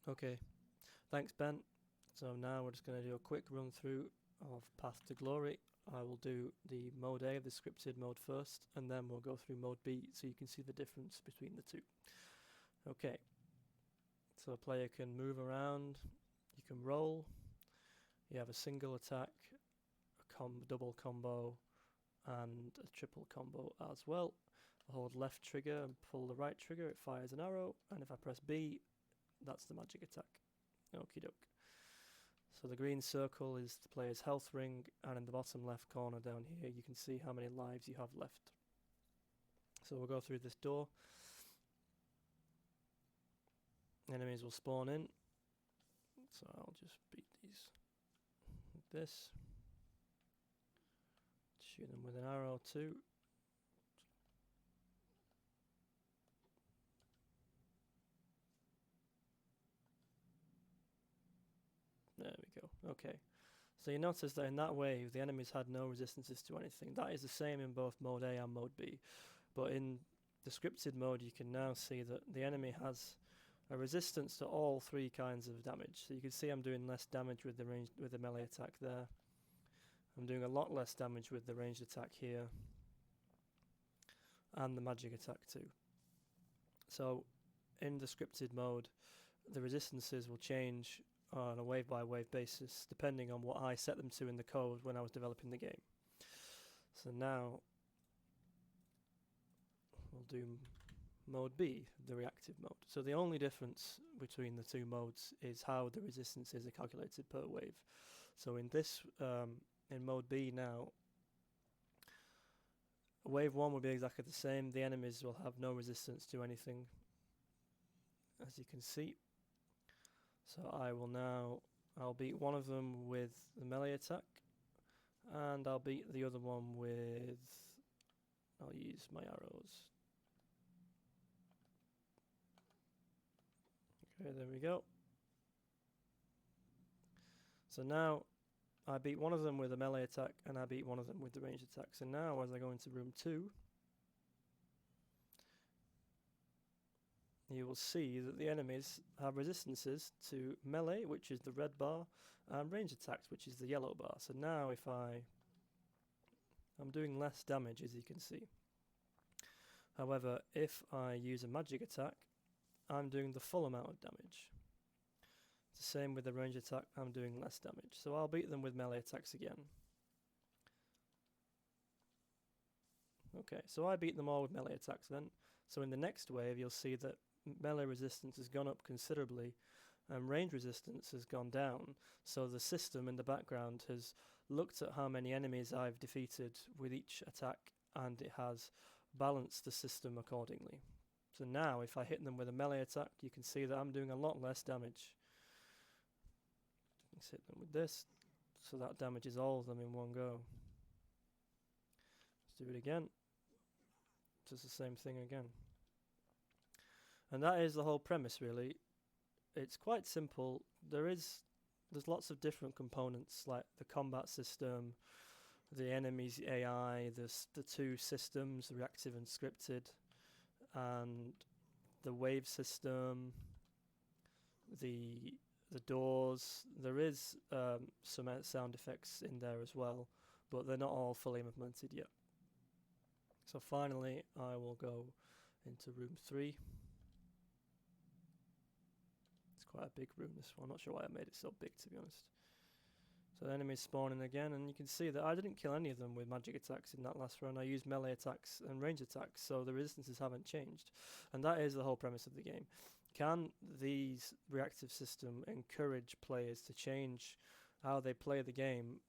Okay, thanks Ben. So now we're just going to do a quick run through of Path to Glory. I will do the mode A, the scripted mode first, and then we'll go through mode B so you can see the difference between the two. Okay, so a player can move around, you can roll, you have a single attack, a double combo, and a triple combo as well. I hold left trigger and pull the right trigger, it fires an arrow, and if I press B, that's the magic attack. Okie doke. So the green circle is the player's health ring, and in the bottom left corner down here you can see how many lives you have left. So we'll go through this door. Enemies will spawn in, so I'll just beat these with this. Shoot them with an arrow too. There we go. Okay. So you notice that in that wave, the enemies had no resistances to anything. That is the same in both mode A and mode B. But in the scripted mode, you can now see that the enemy has a resistance to all three kinds of damage. So you can see I'm doing less damage with the melee attack there. I'm doing a lot less damage with the ranged attack here. And the magic attack too. So in the scripted mode, the resistances will change on a wave by wave basis depending on what I set them to in the code when I was developing the game. So now we'll do mode B, the reactive mode. So the only difference between the two modes is how the resistances are calculated per wave. So in this in mode B now, wave 1 will be exactly the same. The enemies will have no resistance to anything, as you can see. So I'll beat one of them with the melee attack, and I'll beat the other one with, I'll use my arrows. Okay, there we go. So now I beat one of them with a melee attack, and I beat one of them with the ranged attack. So now as I go into room 2, you will see that the enemies have resistances to melee, which is the red bar, and range attacks, which is the yellow bar. So now if I'm doing less damage, as you can see. However, if I use a magic attack, I'm doing the full amount of damage. It's the same with the range attack, I'm doing less damage. So I'll beat them with melee attacks again. Okay, so I beat them all with melee attacks then. So in the next wave, you'll see that melee resistance has gone up considerably and range resistance has gone down. So the system in the background has looked at how many enemies I've defeated with each attack, and it has balanced the system accordingly. So now if I hit them with a melee attack, you can see that I'm doing a lot less damage. Let's hit them with this, so that damages all of them in one go. Let's do it again. Just the same thing again. And that is the whole premise, really. It's quite simple. There's lots of different components, like the combat system, the enemy's AI, the two systems, reactive and scripted, and the wave system, the doors. There is some sound effects in there as well, but they're not all fully implemented yet. So finally, I will go into room 3. It's quite a big room, this one. I'm not sure why I made it so big, to be honest. So the enemies spawning again, and you can see that I didn't kill any of them with magic attacks in that last run. I used melee attacks and range attacks, so the resistances haven't changed. And that is the whole premise of the game. Can these reactive system encourage players to change how they play the game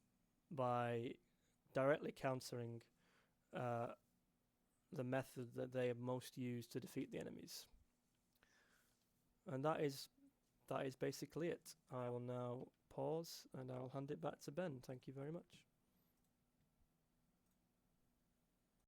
by directly countering the method that they have most used to defeat the enemies? And that is basically it. I will now pause and I'll hand it back to Ben. Thank you very much.